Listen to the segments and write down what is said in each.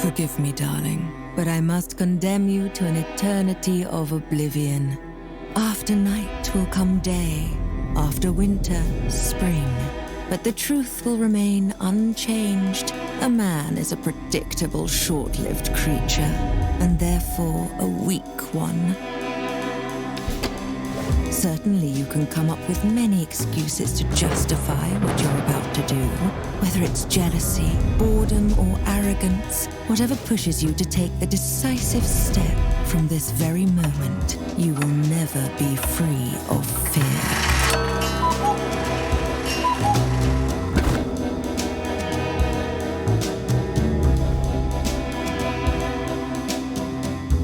Forgive me, darling, but I must condemn you to an eternity of oblivion. After night will come day, after winter, spring. But the truth will remain unchanged. A man is a predictable, short-lived creature, and therefore a weak one. Certainly you can come up with many excuses to justify what you're about to do, whether it's jealousy, boredom, or arrogance. Whatever pushes you to take the decisive step, from this very moment, you will never be free of fear.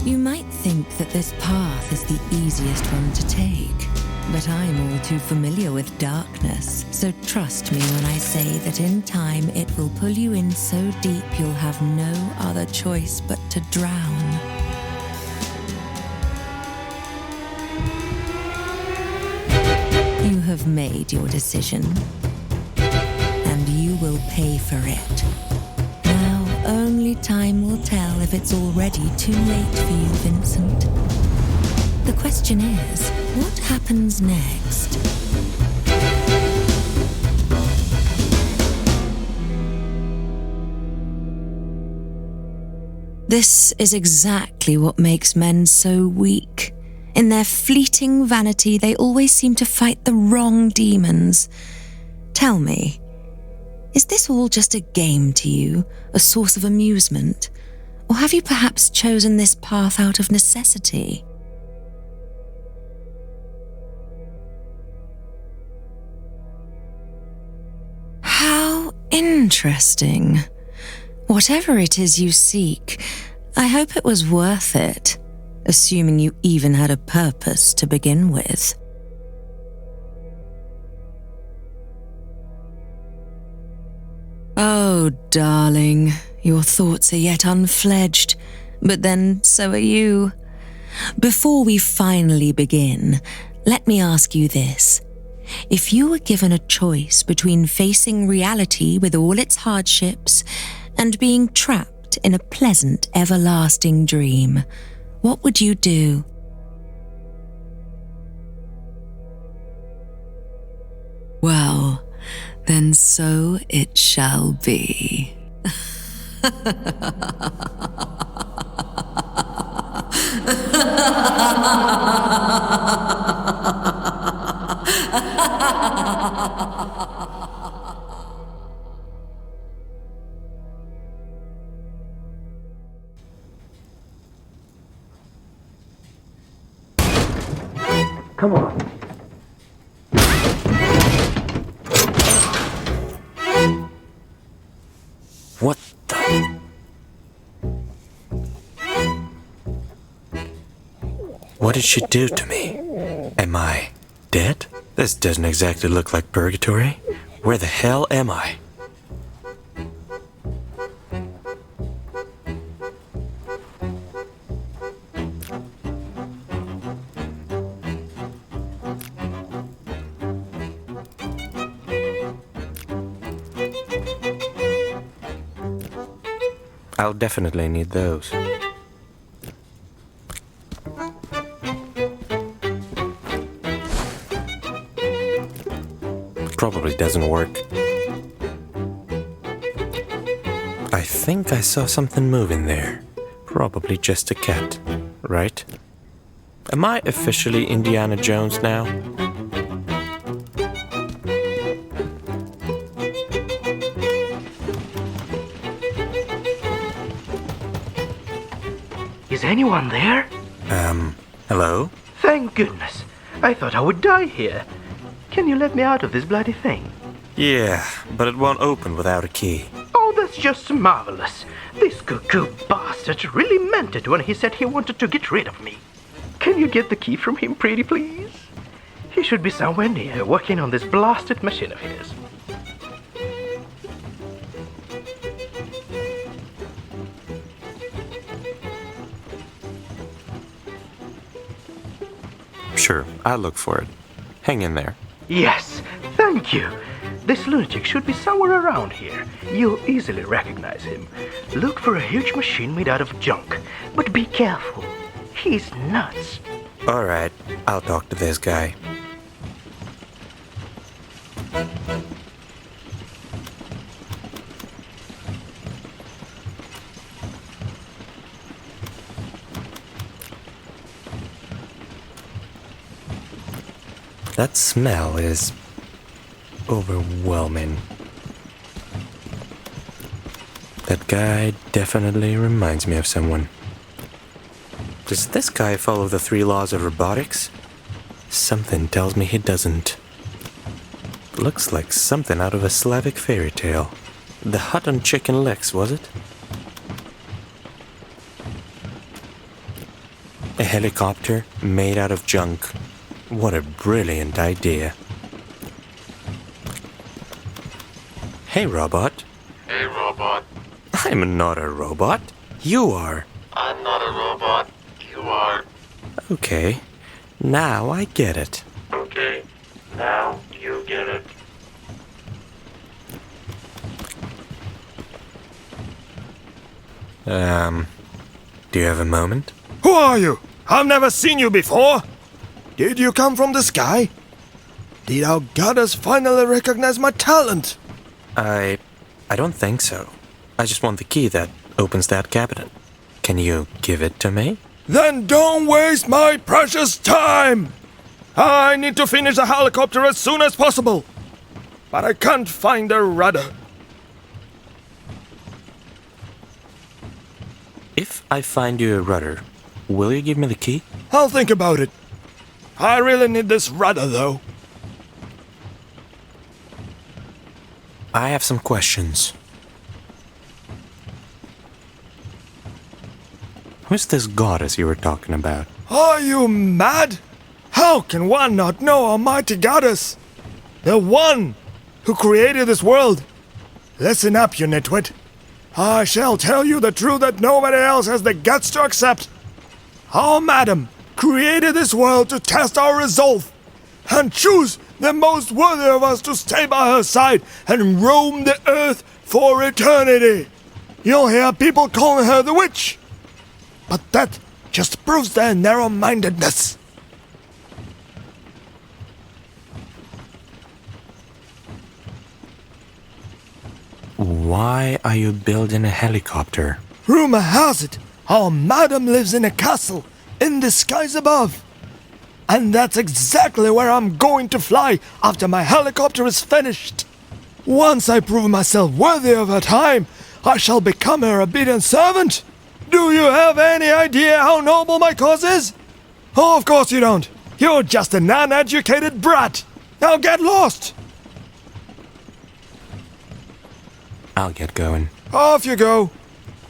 You might think that this path is the easiest one to take, but I'm all too familiar with darkness, so trust me when I say that in time it will pull you in so deep you'll have no other choice but to drown. You have made your decision, and you will pay for it. Only time will tell if it's already too late for you, Vincent. The question is, what happens next? This is exactly what makes men so weak. In their fleeting vanity, they always seem to fight the wrong demons. Tell me, is this all just a game to you, a source of amusement? Or have you perhaps chosen this path out of necessity? How interesting. Whatever it is you seek, I hope it was worth it, assuming you even had a purpose to begin with. Oh, darling, your thoughts are yet unfledged, but then so are you. Before we finally begin, let me ask you this. If you were given a choice between facing reality with all its hardships and being trapped in a pleasant, everlasting dream, what would you do? Well, then so it shall be. Come on. What the? What did she do to me? Am I dead? This doesn't exactly look like purgatory. Where the hell am I? I'll definitely need those. Probably doesn't work. I think I saw something moving there. Probably just a cat, right? Am I officially Indiana Jones now? Is anyone there? Hello? Thank goodness. I thought I would die here. Can you let me out of this bloody thing? Yeah, but it won't open without a key. Oh, that's just marvelous. This cuckoo bastard really meant it when he said he wanted to get rid of me. Can you get the key from him, pretty please? He should be somewhere near, working on this blasted machine of his. Sure, I'll look for it. Hang in there. Yes, thank you. This lunatic should be somewhere around here. You'll easily recognize him. Look for a huge machine made out of junk. But be careful. He's nuts. Alright, I'll talk to this guy. That smell is overwhelming. That guy definitely reminds me of someone. Does this guy follow the 3 laws of robotics? Something tells me he doesn't. Looks like something out of a Slavic fairy tale. The hut on chicken legs, was it? A helicopter made out of junk. What a brilliant idea. Hey, robot. Hey, robot. I'm not a robot. You are. I'm not a robot. You are. Okay, now I get it. Okay, now you get it. Do you have a moment? Who are you? I've never seen you before. Did you come from the sky? Did our goddess finally recognize my talent? I don't think so. I just want the key that opens that cabinet. Can you give it to me? Then don't waste my precious time! I need to finish the helicopter as soon as possible. But I can't find a rudder. If I find you a rudder, will you give me the key? I'll think about it. I really need this rudder, though. I have some questions. Who's this goddess you were talking about? Are you mad? How can one not know Almighty Goddess? The one who created this world. Listen up, you nitwit. I shall tell you the truth that nobody else has the guts to accept. Our madam created this world to test our resolve and choose the most worthy of us to stay by her side and roam the earth for eternity. You'll hear people calling her the witch. But that just proves their narrow-mindedness. Why are you building a helicopter? Rumor has it, our madam lives in a castle in the skies above. And that's exactly where I'm going to fly after my helicopter is finished. Once I prove myself worthy of her time, I shall become her obedient servant. Do you have any idea how noble my cause is? Oh, of course you don't. You're just an uneducated brat. Now get lost. I'll get going. Off you go.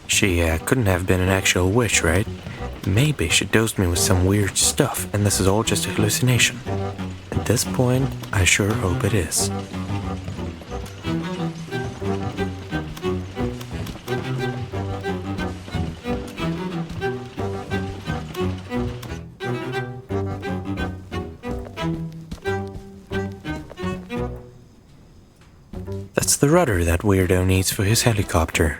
She couldn't have been an actual witch, right? Maybe she dosed me with some weird stuff, and this is all just a hallucination. At this point, I sure hope it is. That's the rudder that weirdo needs for his helicopter.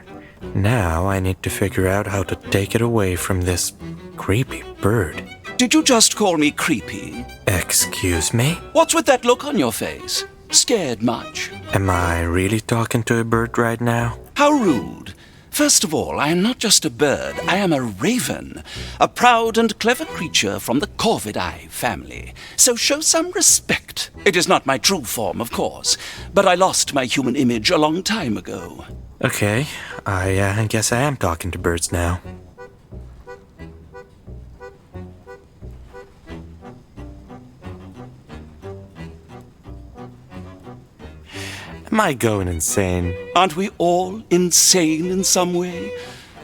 Now I need to figure out how to take it away from this creepy bird. Did you just call me creepy? Excuse me? What's with that look on your face? Scared much? Am I really talking to a bird right now? How rude. First of all, I am not just a bird, I am a raven, a proud and clever creature from the Corvidae family. So show some respect. It is not my true form, of course, but I lost my human image a long time ago. Okay, I guess I am talking to birds now. Am I going insane? Aren't we all insane in some way?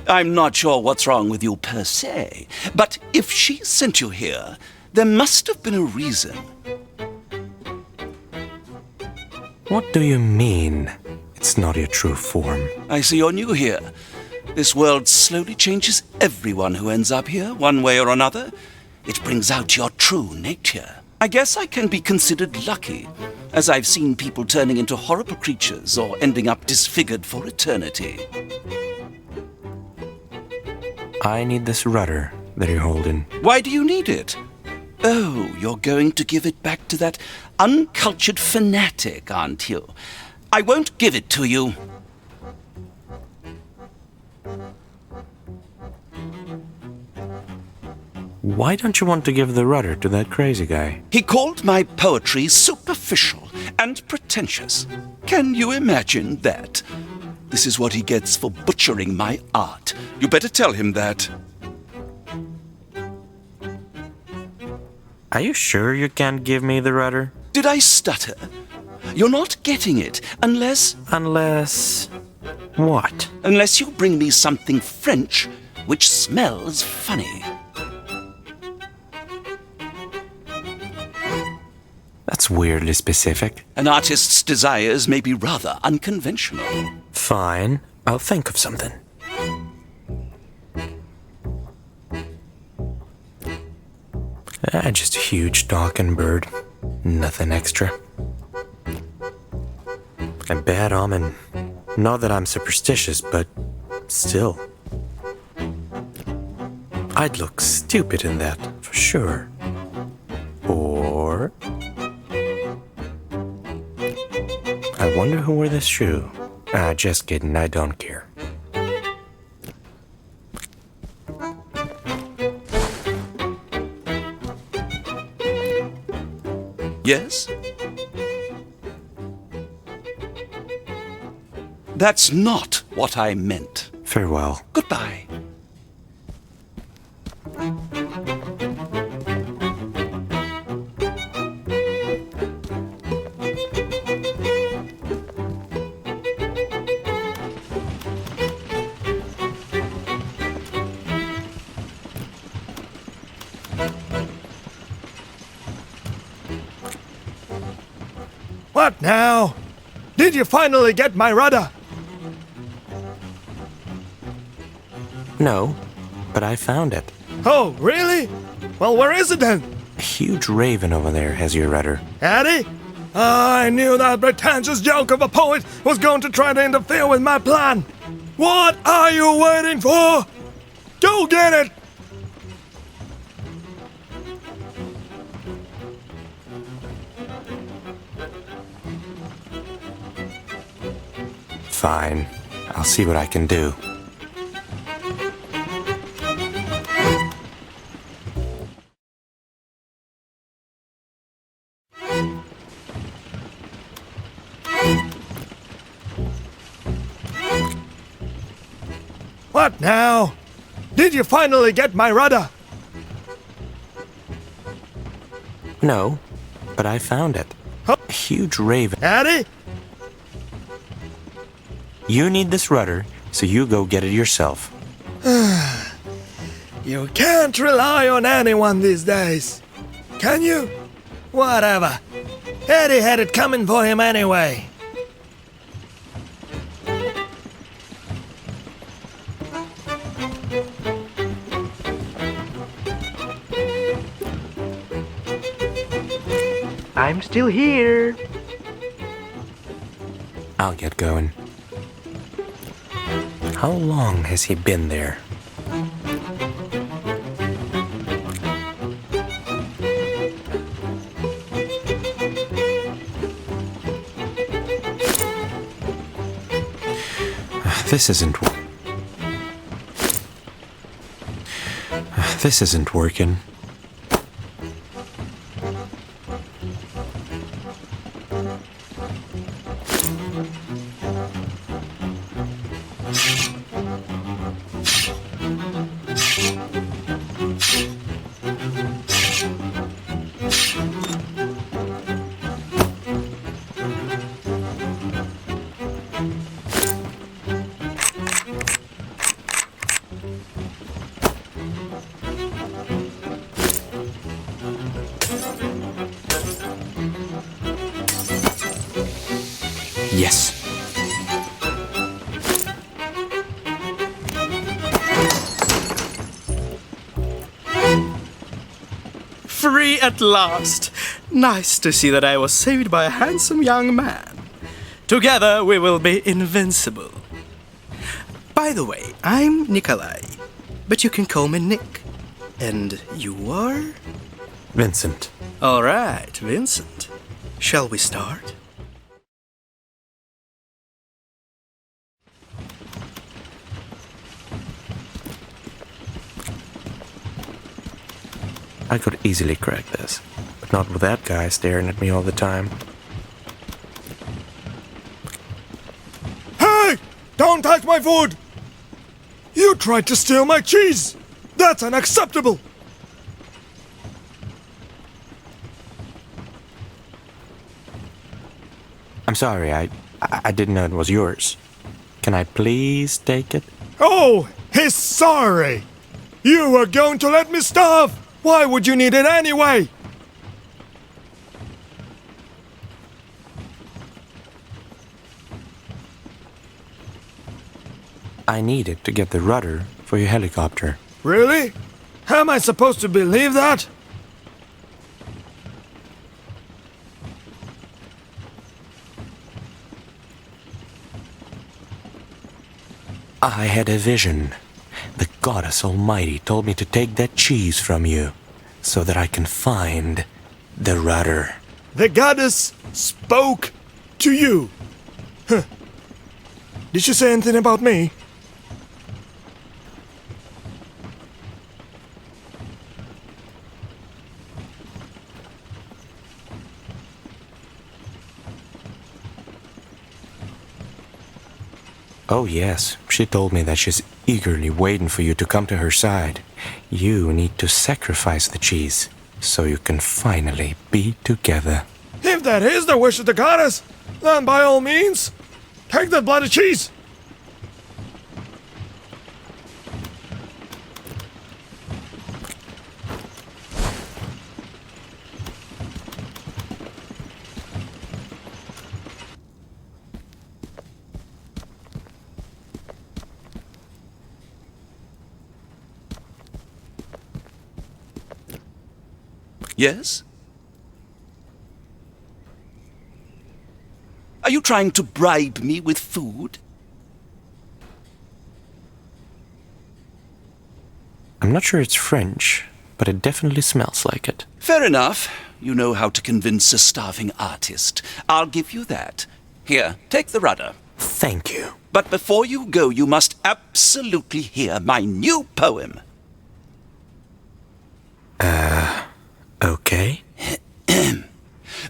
I'm not sure what's wrong with you per se, but if she sent you here, there must have been a reason. What do you mean? It's not your true form. I see you're new here. This world slowly changes everyone who ends up here, one way or another. It brings out your true nature. I guess I can be considered lucky. as I've seen people turning into horrible creatures or ending up disfigured for eternity. I need this rudder that you're holding. Why do you need it? Oh, you're going to give it back to that uncultured fanatic, aren't you? I won't give it to you. Why don't you want to give the rudder to that crazy guy? He called my poetry superficial and pretentious. Can you imagine that? This is what he gets for butchering my art. You better tell him that. Are you sure you can't give me the rudder? Did I stutter? You're not getting it unless... Unless... what? Unless you bring me something French which smells funny. That's weirdly specific. An artist's desires may be rather unconventional. Fine, I'll think of something. Just a huge talking bird. Nothing extra. A bad omen. Not that I'm superstitious, but still. I'd look stupid in that, for sure. Or... I wonder who wore this shoe. Just kidding, I don't care. Yes? That's not what I meant. Farewell. Goodbye. What now? Did you finally get my rudder? No, but I found it. Oh, really? Well, where is it then? A huge raven over there has your rudder. Eddie? I knew that pretentious joke of a poet was going to try to interfere with my plan. What are you waiting for? Go get it! Fine. I'll see what I can do. What now? Did you finally get my rudder? No, but I found it. Huh? A huge raven. Eddie? You need this rudder, so you go get it yourself. You can't rely on anyone these days. Can you? Whatever. Eddie had it coming for him anyway. I'm still here. I'll get going. How long has he been there? This isn't working. Yes. Free at last. Nice to see that I was saved by a handsome young man. Together we will be invincible. By the way, I'm Nikolai, but you can call me Nick. And you are? Vincent. All right, Vincent. Shall we start? I could easily crack this, but not with that guy staring at me all the time. Hey! Don't touch my food! You tried to steal my cheese! That's unacceptable! I'm sorry, I didn't know it was yours. Can I please take it? Oh, he's sorry! You were going to let me starve! Why would you need it anyway? I need it to get the rudder for your helicopter. Really? How am I supposed to believe that? I had a vision. The goddess almighty told me to take that cheese from you, so that I can find the rudder. The goddess spoke to you. Huh. Did she say anything about me? Oh yes, she told me that she's eagerly waiting for you to come to her side. You need to sacrifice the cheese, so you can finally be together. If that is the wish of the goddess, then by all means, take that bloody cheese. Yes? Are you trying to bribe me with food? I'm not sure it's French, but it definitely smells like it. Fair enough. You know how to convince a starving artist. I'll give you that. Here, take the rudder. Thank you. But before you go, you must absolutely hear my new poem. Okay.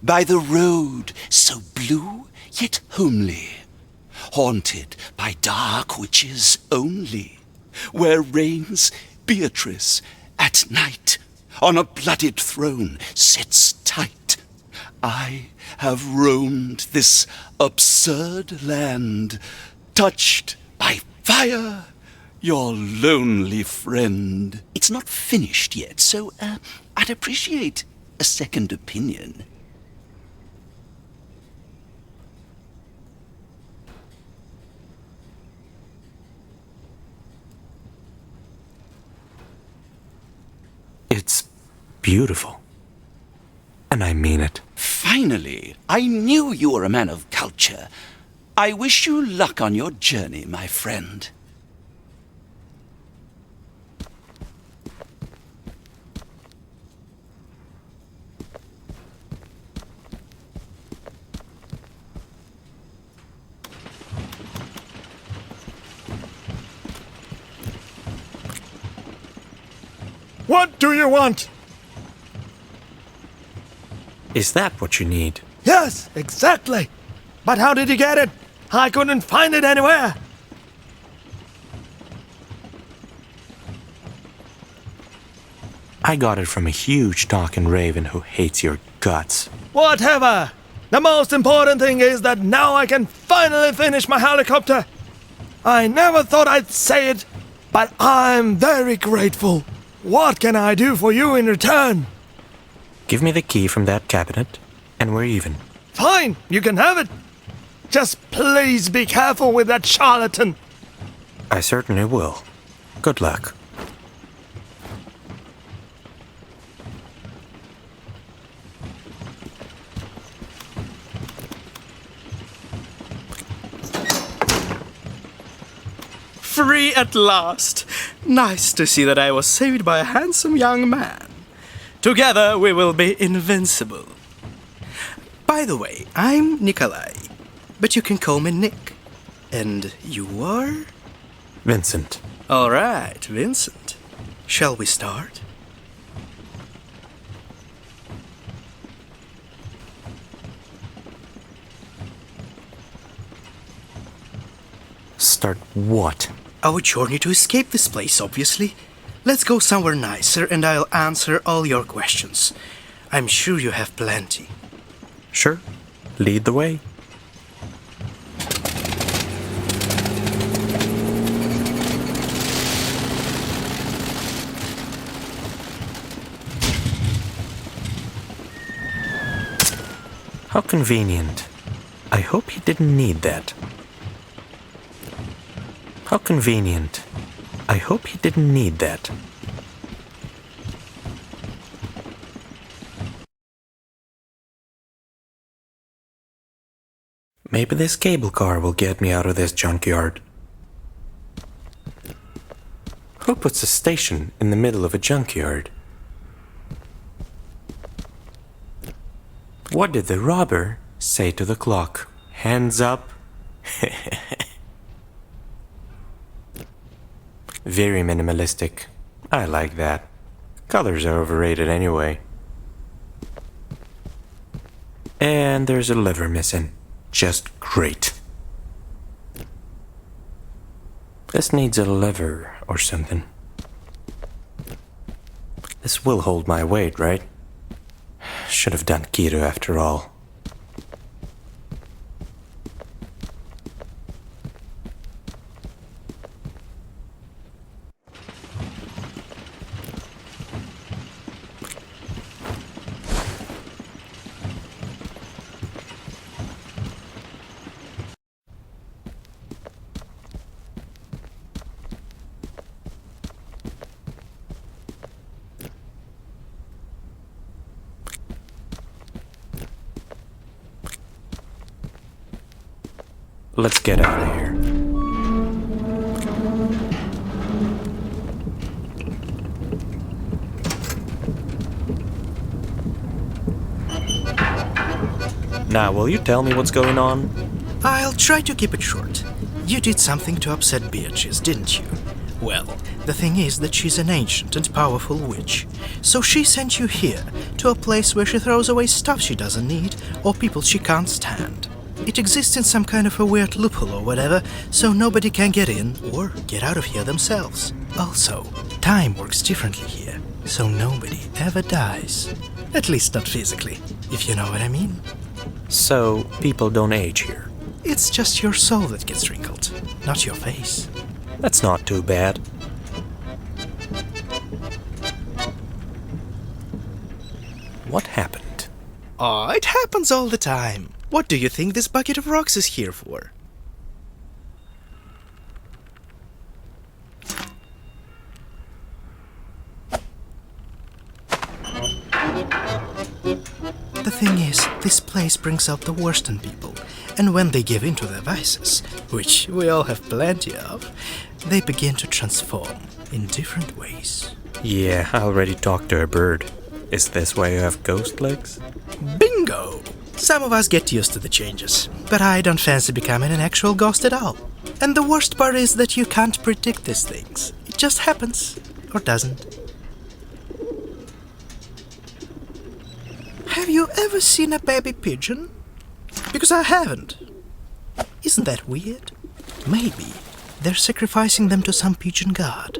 By the road so blue yet homely, haunted by dark witches only, where reigns Beatrice at night, on a blooded throne sits tight. I have roamed this absurd land, touched by fire, your lonely friend. It's not finished yet, so I'd appreciate a second opinion. It's beautiful. And I mean it. Finally, I knew you were a man of culture. I wish you luck on your journey, my friend. What do you want? Is that what you need? Yes, exactly. But how did you get it? I couldn't find it anywhere. I got it from a huge talking raven who hates your guts. Whatever. The most important thing is that now I can finally finish my helicopter. I never thought I'd say it, but I'm very grateful. What can I do for you in return? Give me the key from that cabinet, and we're even. Fine, you can have it. Just please be careful with that charlatan. I certainly will. Good luck. free at last. Nice to see that I was saved by a handsome young man. Together we will be invincible. By the way, I'm Nikolai, but you can call me Nick. And you are? Vincent. All right, Vincent. Shall we start? Start what? Our journey to escape this place, obviously. Let's go somewhere nicer and I'll answer all your questions. I'm sure you have plenty. Sure. Lead the way. How convenient. I hope he didn't need that. How convenient. I hope he didn't need that. Maybe this cable car will get me out of this junkyard. Who puts a station in the middle of a junkyard? What did the robber say to the clock? Hands up. Very minimalistic. I like that. Colors are overrated anyway. And there's a lever missing. Just great. This needs a lever or something. This will hold my weight, right? Should have done keto after all. Let's get out of here. Now, will you tell me what's going on? I'll try to keep it short. You did something to upset Beatrice, didn't you? Well, the thing is that she's an ancient and powerful witch. So she sent you here, to a place where she throws away stuff she doesn't need, or people she can't stand. It exists in some kind of a weird loophole or whatever, so nobody can get in or get out of here themselves. Also, time works differently here, so nobody ever dies. At least not physically, if you know what I mean. So, people don't age here. It's just your soul that gets wrinkled, not your face. That's not too bad. What happened? Oh, it happens all the time. What do you think this bucket of rocks is here for? The thing is, this place brings out the worst in people, and when they give in to their vices, which we all have plenty of, they begin to transform in different ways. Yeah, I already talked to a bird. Is this why you have ghost legs? Bingo! Some of us get used to the changes, but I don't fancy becoming an actual ghost at all. And the worst part is that you can't predict these things. It just happens, or doesn't. Have you ever seen a baby pigeon? Because I haven't. Isn't that weird? Maybe they're sacrificing them to some pigeon god.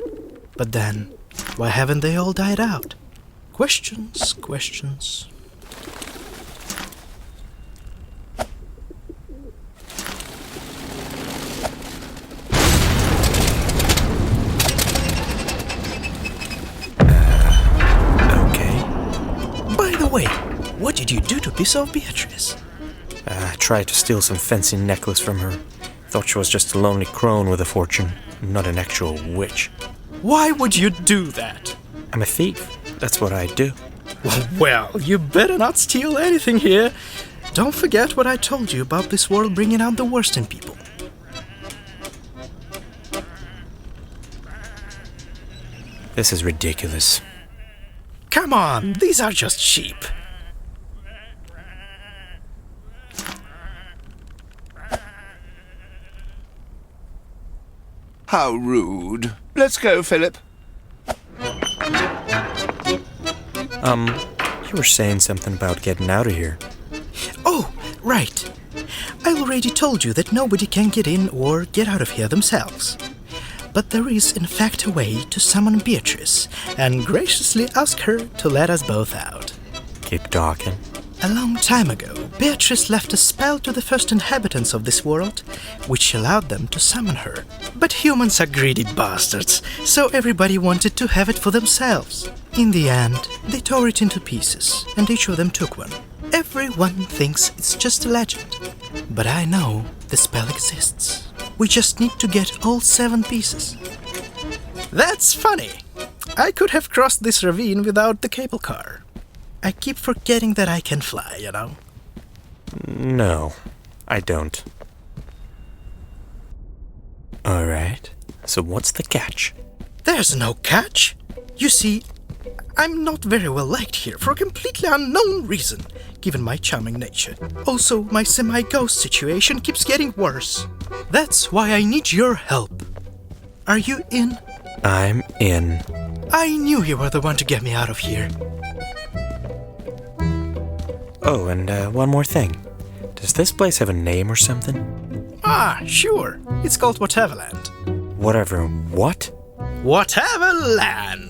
But then, why haven't they all died out? Questions, questions. Wait, what did you do to piss off Beatrice? I tried to steal some fancy necklace from her. Thought she was just a lonely crone with a fortune, not an actual witch. Why would you do that? I'm a thief. That's what I do. Well, you better not steal anything here. Don't forget what I told you about this world bringing out the worst in people. This is ridiculous. Come on, these are just sheep. How rude. Let's go, Philip. You were saying something about getting out of here. Oh, right. I already told you that nobody can get in or get out of here themselves. But there is in fact a way to summon Beatrice and graciously ask her to let us both out. Keep talking. A long time ago, Beatrice left a spell to the first inhabitants of this world, which allowed them to summon her. But humans are greedy bastards, so everybody wanted to have it for themselves. In the end, they tore it into pieces, and each of them took one. Everyone thinks it's just a legend. But I know the spell exists. We just need to get all 7 pieces. That's funny. I could have crossed this ravine without the cable car. I keep forgetting that I can fly, you know. No, I don't. Alright, so what's the catch? There's no catch. You see, I'm not very well liked here for a completely unknown reason, given my charming nature. Also, my semi-ghost situation keeps getting worse. That's why I need your help. Are you in? I'm in. I knew you were the one to get me out of here. Oh, and one more thing. Does this place have a name or something? Ah, sure. It's called Whateverland. Whatever. What? Whateverland!